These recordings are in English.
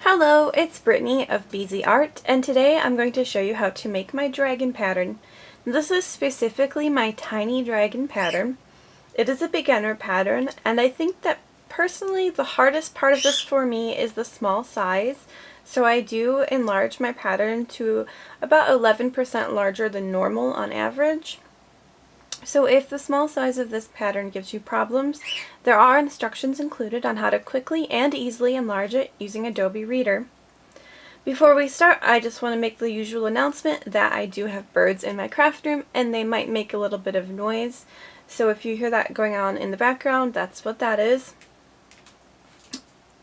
Hello, it's Brittany of BZ Art, and today I'm going to show you how to make my dragon pattern. This is specifically my tiny dragon pattern. It is a beginner pattern, and I think that personally the hardest part of this for me is the small size. So I do enlarge my pattern to about 11% larger than normal on average. So if the small size of this pattern gives you problems, there are instructions included on how to quickly and easily enlarge it using Adobe Reader. Before we start, I just want to make the usual announcement that I do have birds in my craft room and they might make a little bit of noise. So if you hear that going on in the background, that's what that is.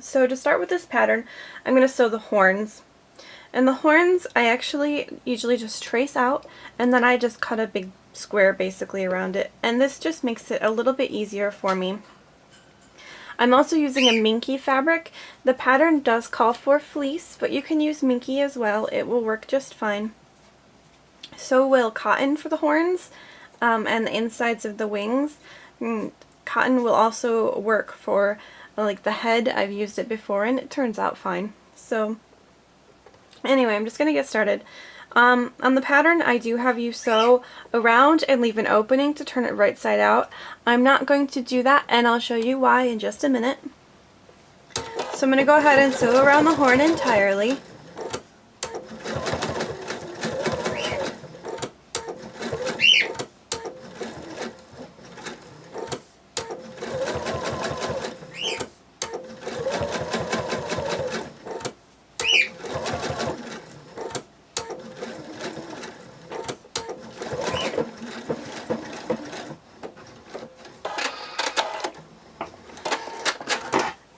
So to start with this pattern, I'm going to sew the horns. And the horns I actually usually just trace out, and then I just cut a big square basically around it, and this just makes it a little bit easier for me. I'm also using a Minky fabric. The pattern does call for fleece, but you can use Minky as well. It will work just fine. So will cotton for the horns and the insides of the wings. Cotton will also work for like the head. I've used it before and it turns out fine. So anyway, I'm just going to get started. On the pattern, I do have you sew around and leave an opening to turn it right side out. I'm not going to do that, and I'll show you why in just a minute. So I'm going to go ahead and sew around the horn entirely.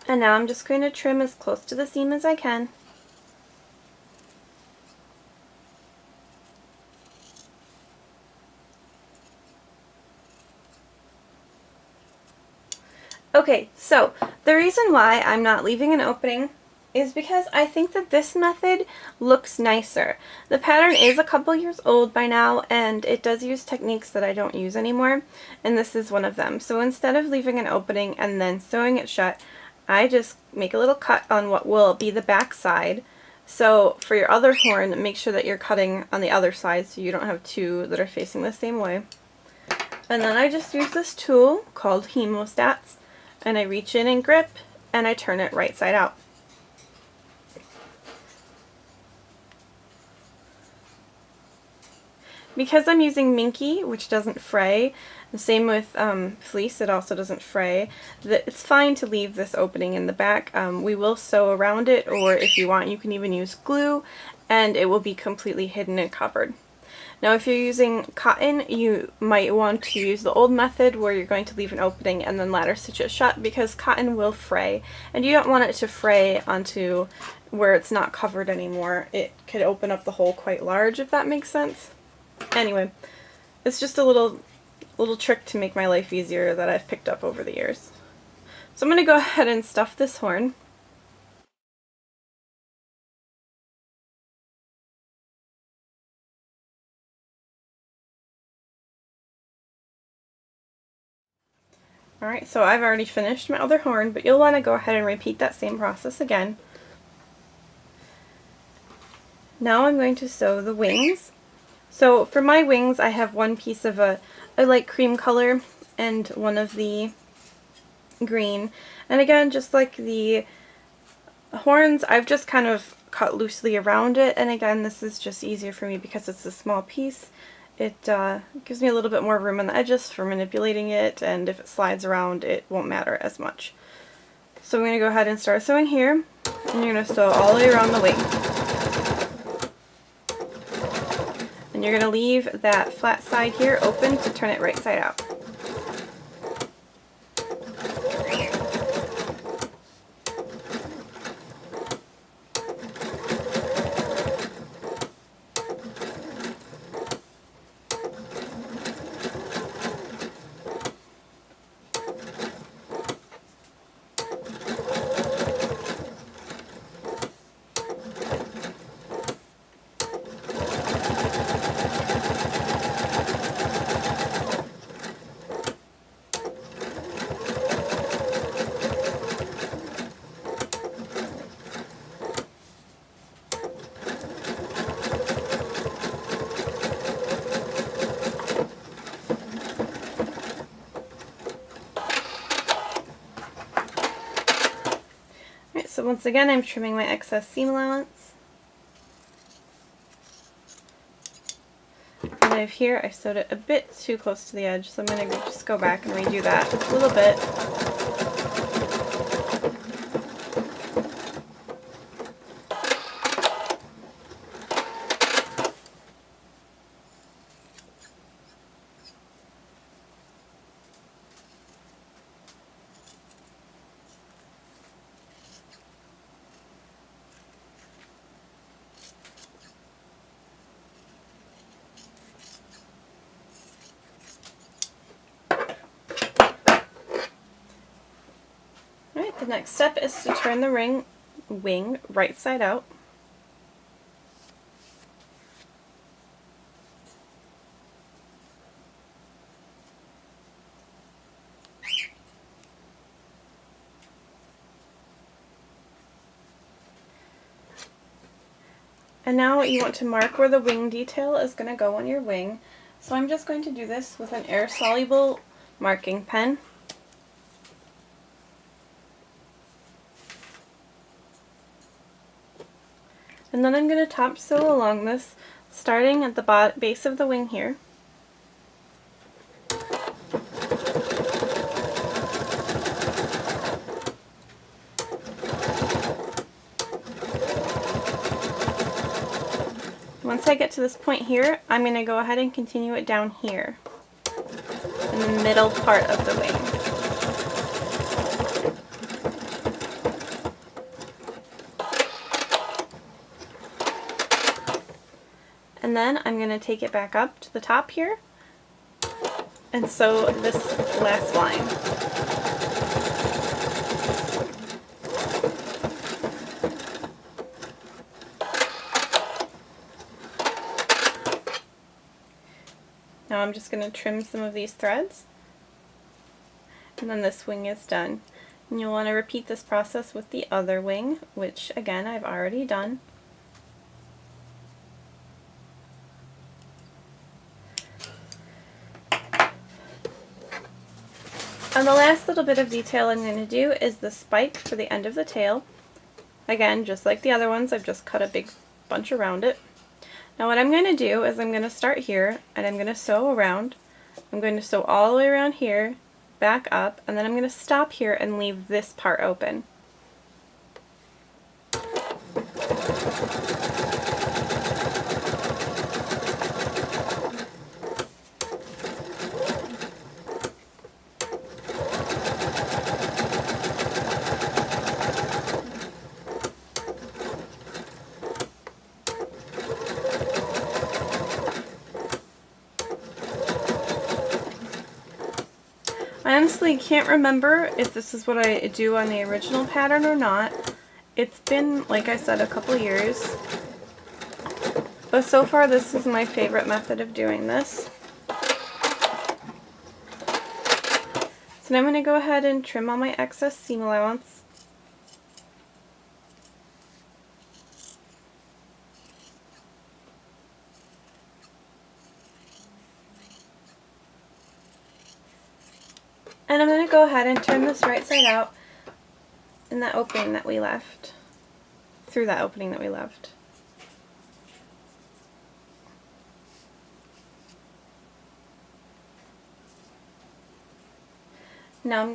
And now I'm just going to trim as close to the seam as I can. Okay, so the reason why I'm not leaving an opening is because I think that this method looks nicer. The pattern is a couple years old by now, and it does use techniques that I don't use anymore, and this is one of them. So instead of leaving an opening and then sewing it shut, I just make a little cut on what will be the back side. So for your other horn, make sure that you're cutting on the other side so you don't have two that are facing the same way. And then I just use this tool called hemostats, and I reach in and grip, and I turn it right side out. Because I'm using Minky, which doesn't fray, the same with fleece, it also doesn't fray, it's fine to leave this opening in the back. We will sew around it, or if you want you can even use glue, and it will be completely hidden and covered. Now if you're using cotton, you might want to use the old method where you're going to leave an opening and then ladder stitch it shut, because cotton will fray, and you don't want it to fray onto where it's not covered anymore. It could open up the hole quite large, if that makes sense. Anyway, it's just a little trick to make my life easier that I've picked up over the years. So I'm going to go ahead and stuff this horn. Alright, so I've already finished my other horn, but you'll want to go ahead and repeat that same process again. Now I'm going to sew the wings. So for my wings, I have one piece of a light cream color and one of the green. And again, just like the horns, I've just kind of cut loosely around it. And again, this is just easier for me because it's a small piece. It gives me a little bit more room on the edges for manipulating it, and if it slides around, it won't matter as much. So I'm going to go ahead and start sewing here, and you're going to sew all the way around the wing. And you're going to leave that flat side here open to turn it right side out. Alright, so once again I'm trimming my excess seam allowance. And I have here, I sewed it a bit too close to the edge, so I'm going to just go back and redo that a little bit. Alright, the next step is to turn the wing right side out. And now you want to mark where the wing detail is going to go on your wing. So I'm just going to do this with an air-soluble marking pen. And then I'm going to top sew along this, starting at the base of the wing here. Once I get to this point here, I'm going to go ahead and continue it down here, in the middle part of the wing. And then I'm going to take it back up to the top here and sew this last line. Now I'm just going to trim some of these threads, and then this wing is done. And you'll want to repeat this process with the other wing, which again I've already done. And the last little bit of detail I'm going to do is the spike for the end of the tail. Again, just like the other ones, I've just cut a big bunch around it. Now what I'm going to do is I'm going to start here and I'm going to sew around. I'm going to sew all the way around here, back up, and then I'm going to stop here and leave this part open. I honestly can't remember if this is what I do on the original pattern or not. It's been, like I said, a couple years. But so far this is my favorite method of doing this. So now I'm going to go ahead and trim all my excess seam allowance. And I'm going to go ahead and turn this right side out in that opening that we left, through that opening that we left. Now I'm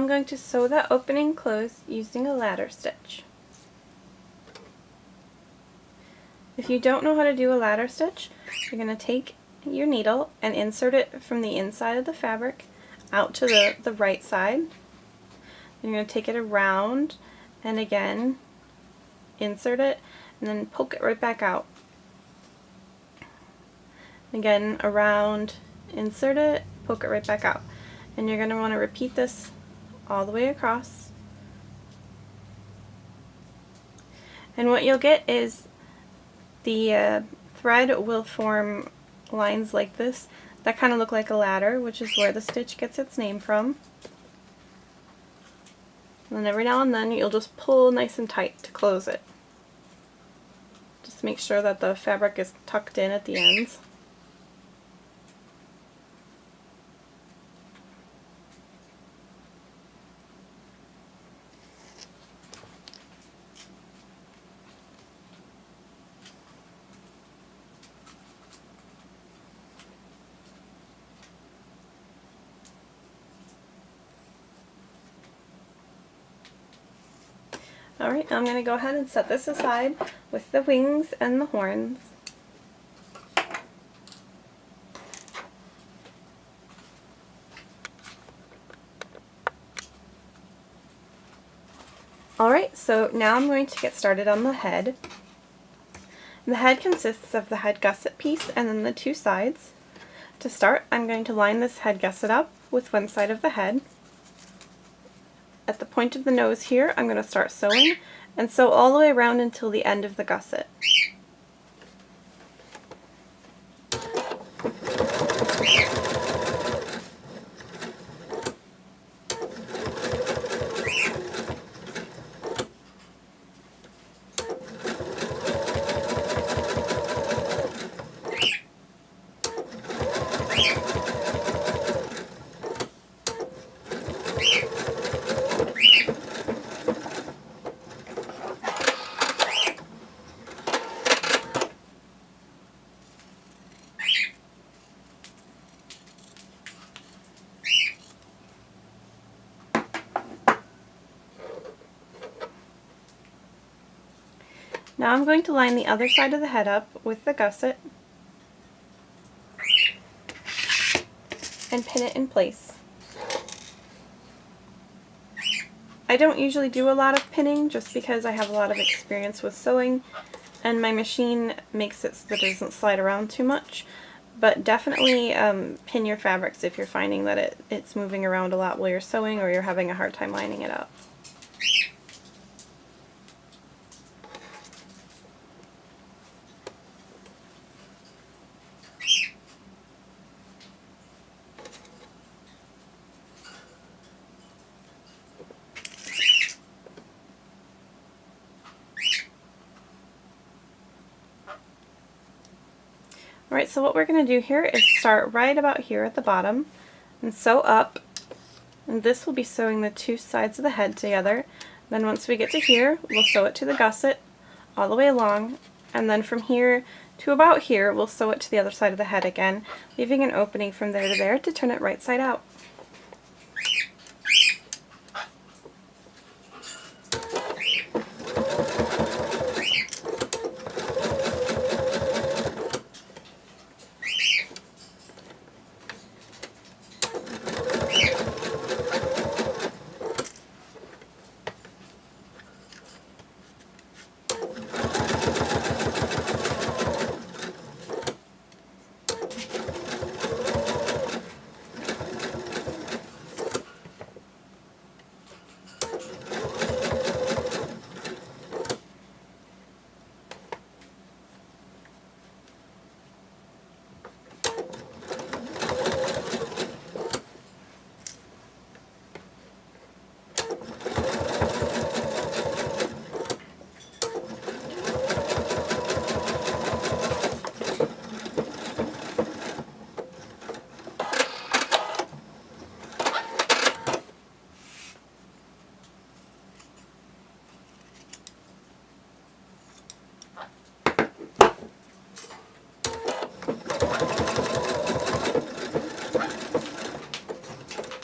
going to sew that opening closed using a ladder stitch. If you don't know how to do a ladder stitch, you're going to take your needle and insert it from the inside of the fabric out to the right side. You're going to take it around and again insert it and then poke it right back out. Again, around, insert it, poke it right back out. And you're going to want to repeat this all the way across. And what you'll get is the thread will form lines like this that kind of look like a ladder, which is where the stitch gets its name from. And then every now and then you'll just pull nice and tight to close it, Just make sure that the fabric is tucked in at the ends. Alright, now I'm going to go ahead and set this aside with the wings and the horns. Alright, so now I'm going to get started on the head. The head consists of the head gusset piece and then the two sides. To start, I'm going to line this head gusset up with one side of the head. At the point of the nose here, I'm going to start sewing and sew all the way around until the end of the gusset. Now I'm going to line the other side of the head up with the gusset and pin it in place. I don't usually do a lot of pinning just because I have a lot of experience with sewing and my machine makes it so that it doesn't slide around too much, but definitely pin your fabrics if you're finding that it's moving around a lot while you're sewing or you're having a hard time lining it up. Alright, so what we're going to do here is start right about here at the bottom and sew up, and this will be sewing the two sides of the head together. Then once we get to here, we'll sew it to the gusset all the way along, and then from here to about here, we'll sew it to the other side of the head again, leaving an opening from there to there to turn it right side out.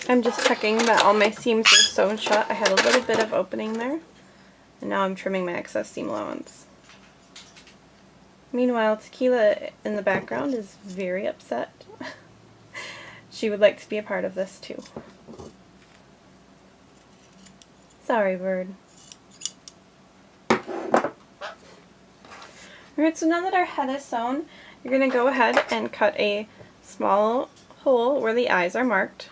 I'm just checking that all my seams are sewn shut. I had a little bit of opening there, and now I'm trimming my excess seam allowance. Meanwhile, Tequila in the background is very upset. She would like to be a part of this too. Sorry, bird. Alright, so now that our head is sewn, you're going to go ahead and cut a small hole where the eyes are marked.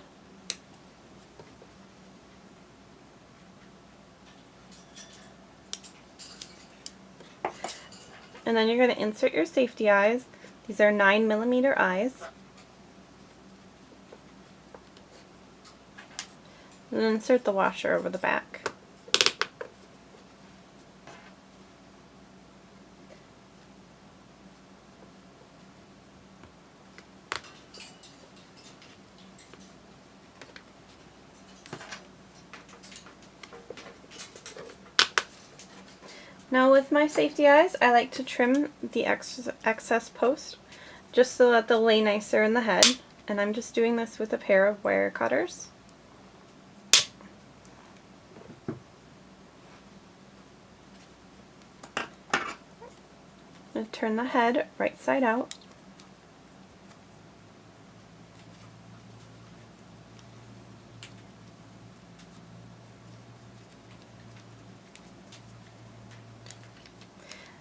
And then you're going to insert your safety eyes. These are 9mm eyes. And then insert the washer over the back. Now with my safety eyes, I like to trim the excess post just so that they'll lay nicer in the head. And I'm just doing this with a pair of wire cutters. I'm going to turn the head right side out.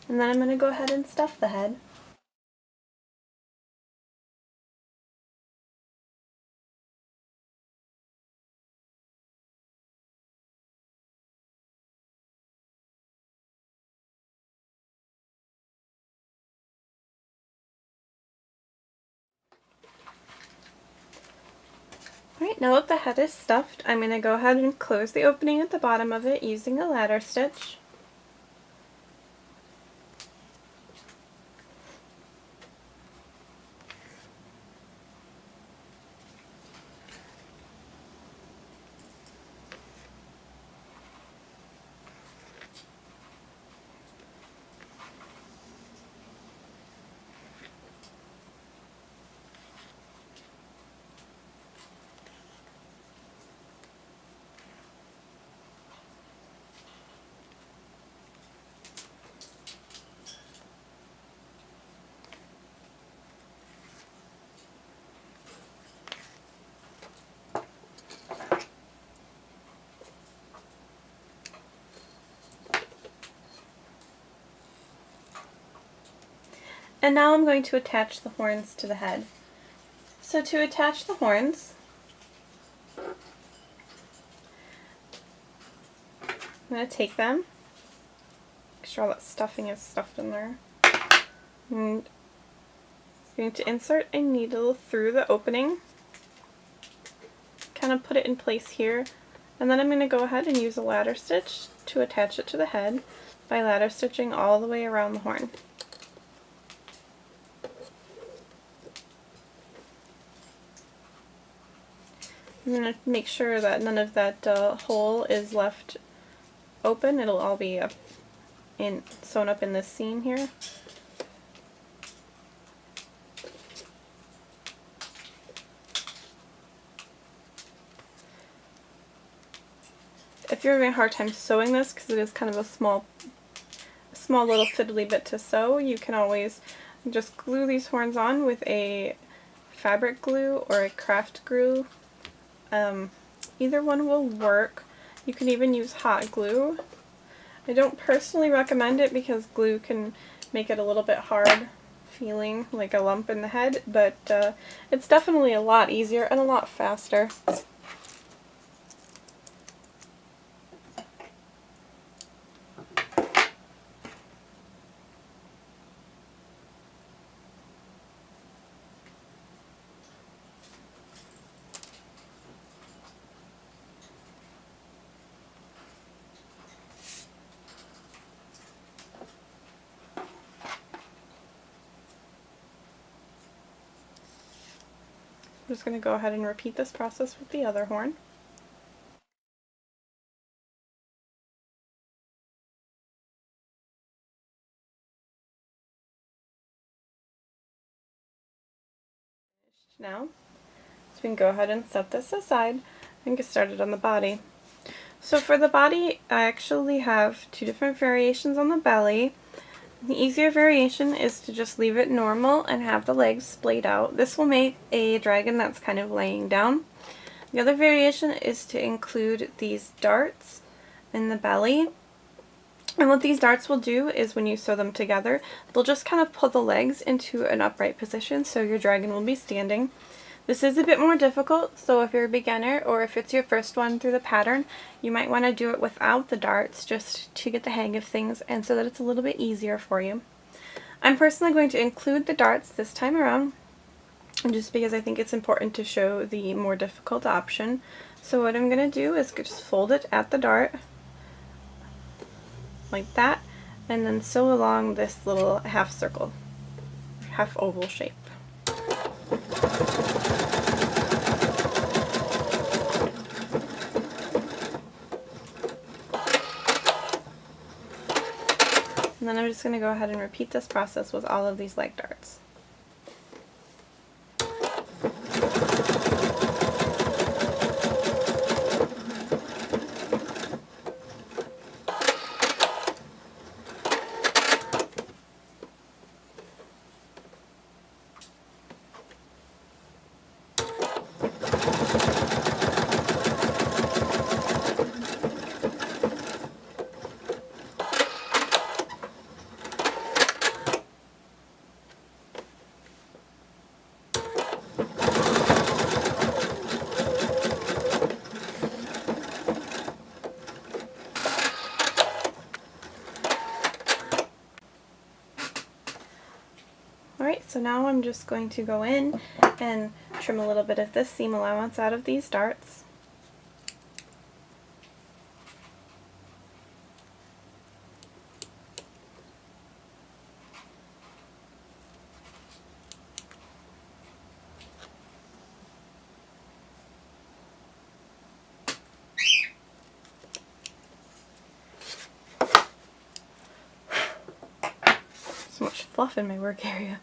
And then I'm going to go ahead and stuff the head. Alright, now that the head is stuffed, I'm going to go ahead and close the opening at the bottom of it using a ladder stitch. And now I'm going to attach the horns to the head. So to attach the horns, I'm going to take them, make sure all that stuffing is stuffed in there, and I'm going to insert a needle through the opening, kind of put it in place here, and then I'm going to go ahead and use a ladder stitch to attach it to the head by ladder stitching all the way around the horn. I'm going to make sure that none of that hole is left open. It'll all be sewn up in this seam here. If you're having a hard time sewing this, because it is kind of a small little fiddly bit to sew, you can always just glue these horns on with a fabric glue or a craft glue. Either one will work. You can even use hot glue. I don't personally recommend it because glue can make it a little bit hard feeling, like a lump in the head, but it's definitely a lot easier and a lot faster. I'm just going to go ahead and repeat this process with the other horn. Now, so we can go ahead and set this aside and get started on the body. So for the body, I actually have two different variations on the belly. The easier variation is to just leave it normal and have the legs splayed out. This will make a dragon that's kind of laying down. The other variation is to include these darts in the belly. And what these darts will do is when you sew them together, they'll just kind of pull the legs into an upright position so your dragon will be standing. This is a bit more difficult, so if you're a beginner or if it's your first one through the pattern, you might want to do it without the darts just to get the hang of things and so that it's a little bit easier for you. I'm personally going to include the darts this time around, just because I think it's important to show the more difficult option. So what I'm going to do is just fold it at the dart, like that, and then sew along this little half circle, half oval shape. then I'm just going to go ahead and repeat this process with all of these leg darts. Alright, so now I'm just going to go in and trim a little bit of this seam allowance out of these darts. So much fluff in my work area.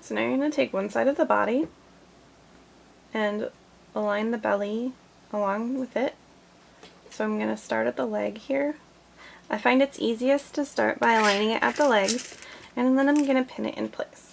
So now you're going to take one side of the body and align the belly along with it. So I'm going to start at the leg here. I find it's easiest to start by aligning it at the legs, and then I'm going to pin it in place.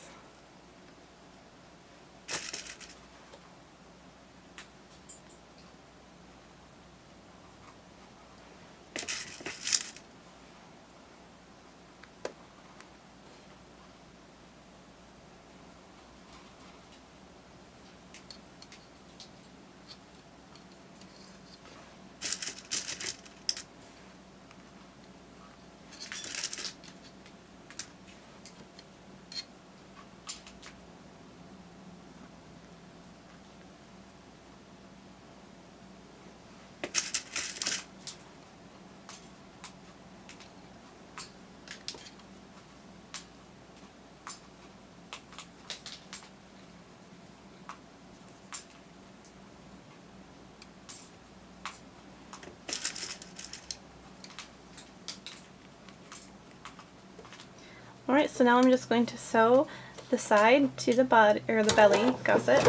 Alright, so now I'm just going to sew the side to the body, or the belly gusset.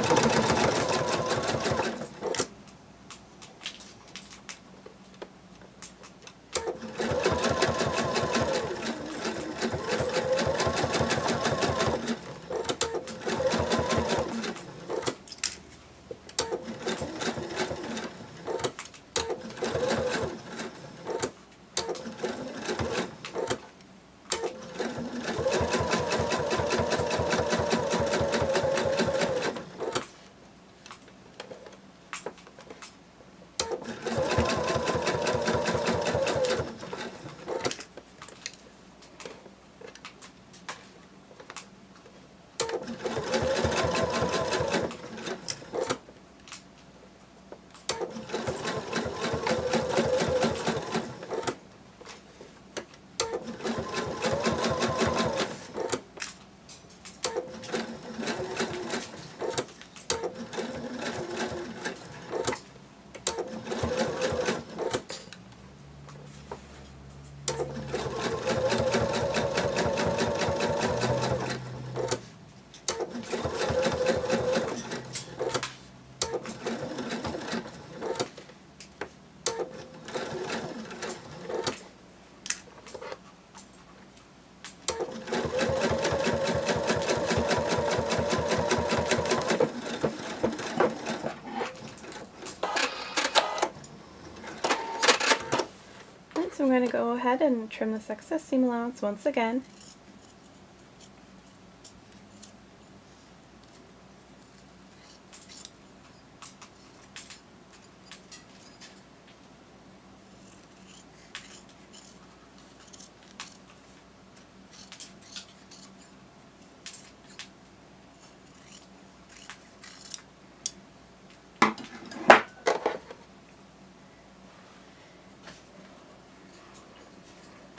So I'm going to go ahead and trim this excess seam allowance once again.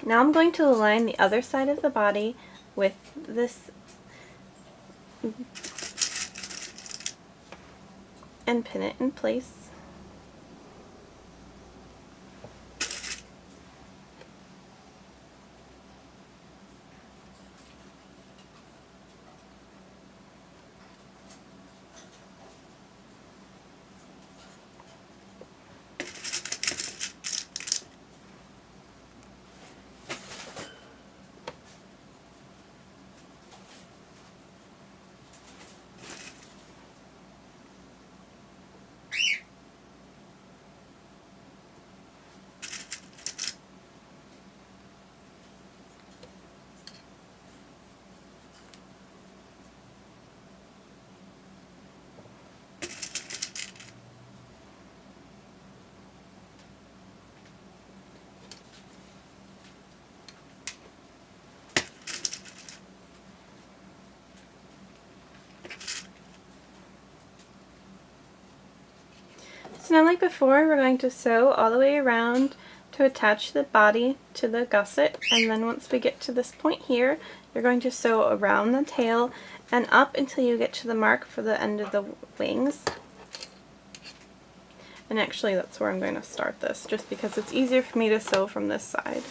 Now I'm going to align the other side of the body with this and pin it in place. So now, like before, we're going to sew all the way around to attach the body to the gusset, and then once we get to this point here, you're going to sew around the tail and up until you get to the mark for the end of the wings. And actually that's where I'm going to start this, just because it's easier for me to sew from this side.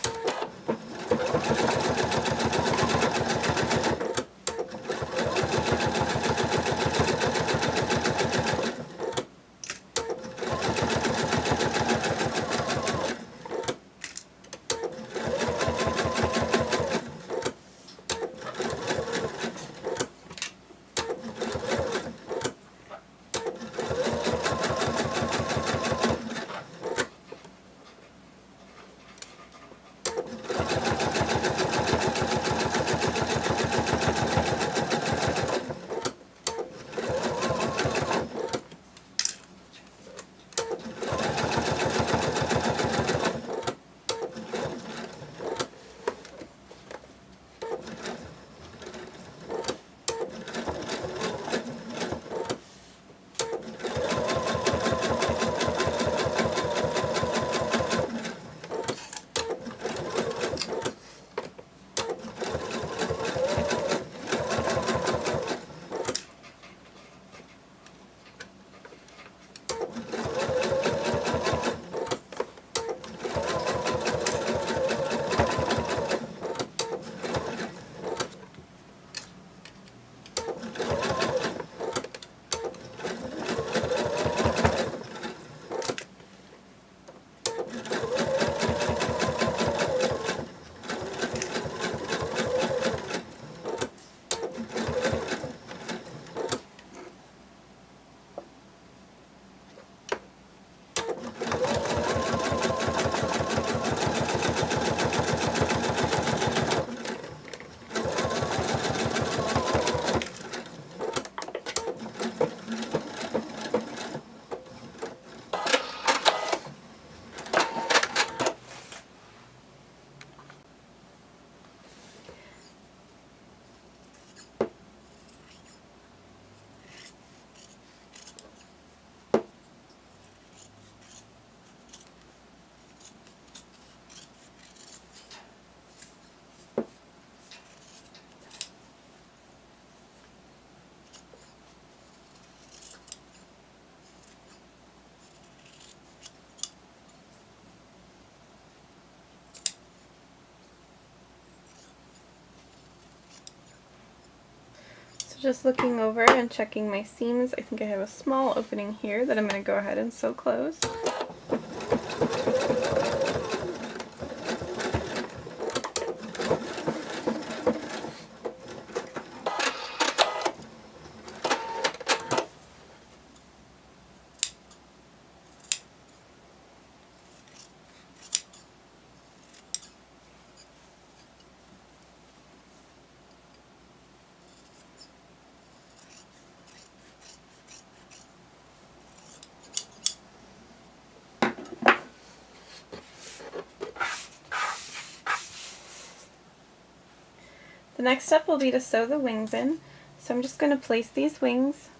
Just looking over and checking my seams, I think I have a small opening here that I'm going to go ahead and sew closed. The next step will be to sew the wings in. So I'm just going to place these wings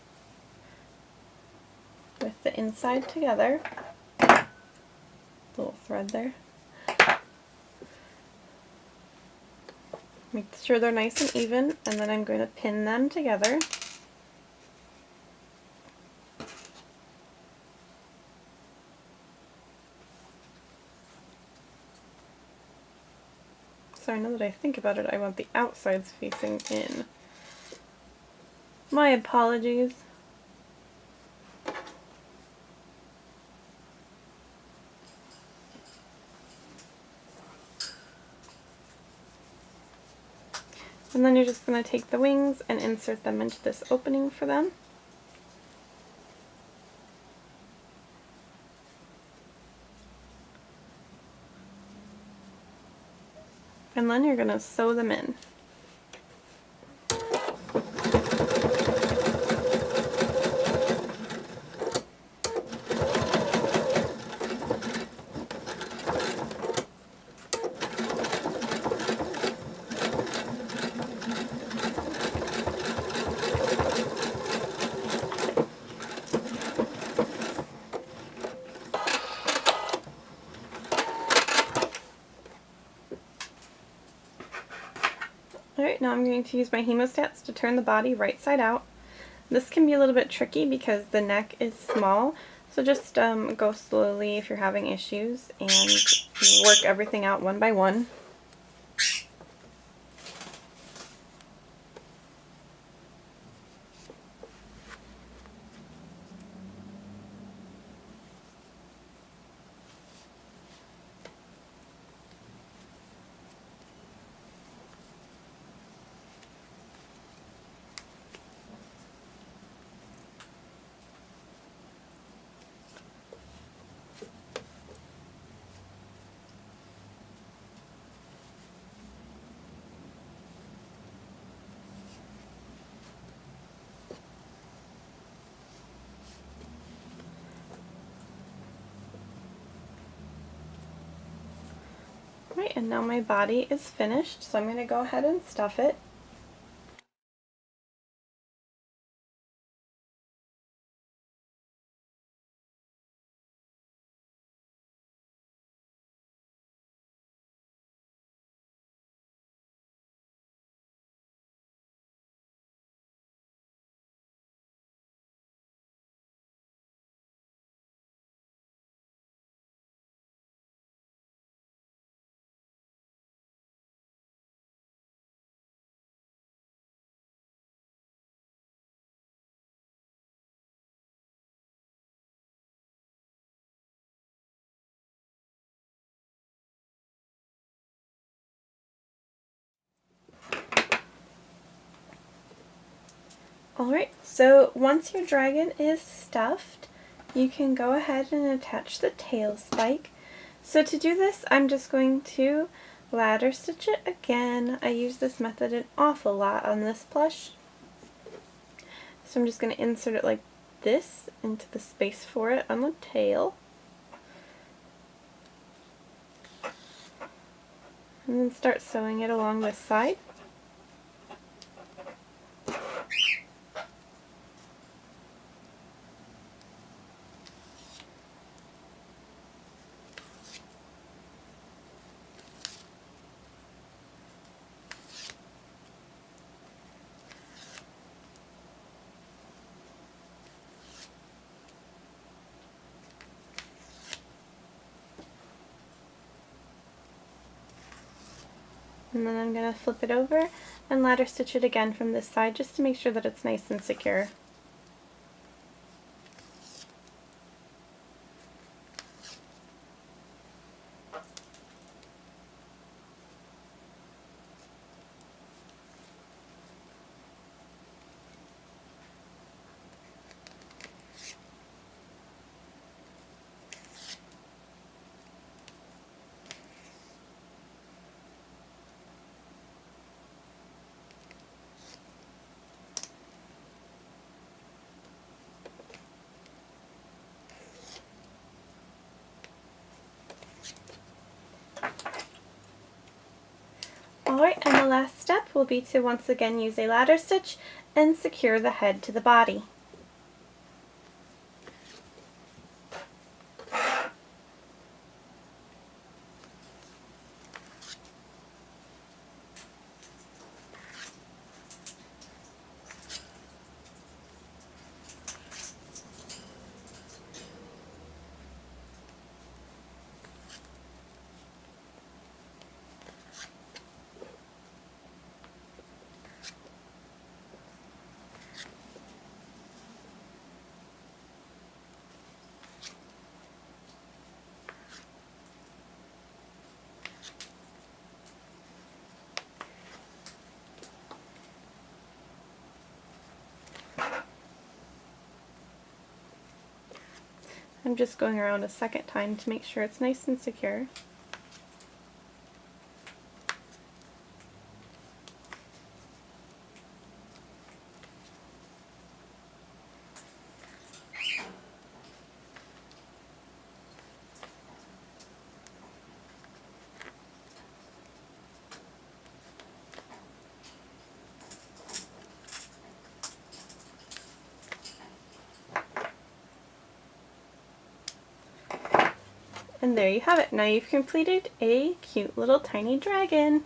with the inside together. Little thread there. Make sure they're nice and even, and then I'm going to pin them together. So now that I think about it, I want the outsides facing in. My apologies. And then you're just going to take the wings and insert them into this opening for them. And then you're going to sew them in. Alright, now I'm going to use my hemostats to turn the body right side out. This can be a little bit tricky because the neck is small, so just go slowly if you're having issues and work everything out one by one. Right, and now my body is finished, so I'm going to go ahead and stuff it. Alright, so once your dragon is stuffed, you can go ahead and attach the tail spike. So to do this, I'm just going to ladder stitch it again. I use this method an awful lot on this plush. So I'm just going to insert it like this into the space for it on the tail. And then start sewing it along this side. And then I'm going to flip it over and ladder stitch it again from this side just to make sure that it's nice and secure. Alright, and the last step will be to once again use a ladder stitch and secure the head to the body. I'm just going around a second time to make sure it's nice and secure. And there you have it. Now you've completed a cute little tiny dragon.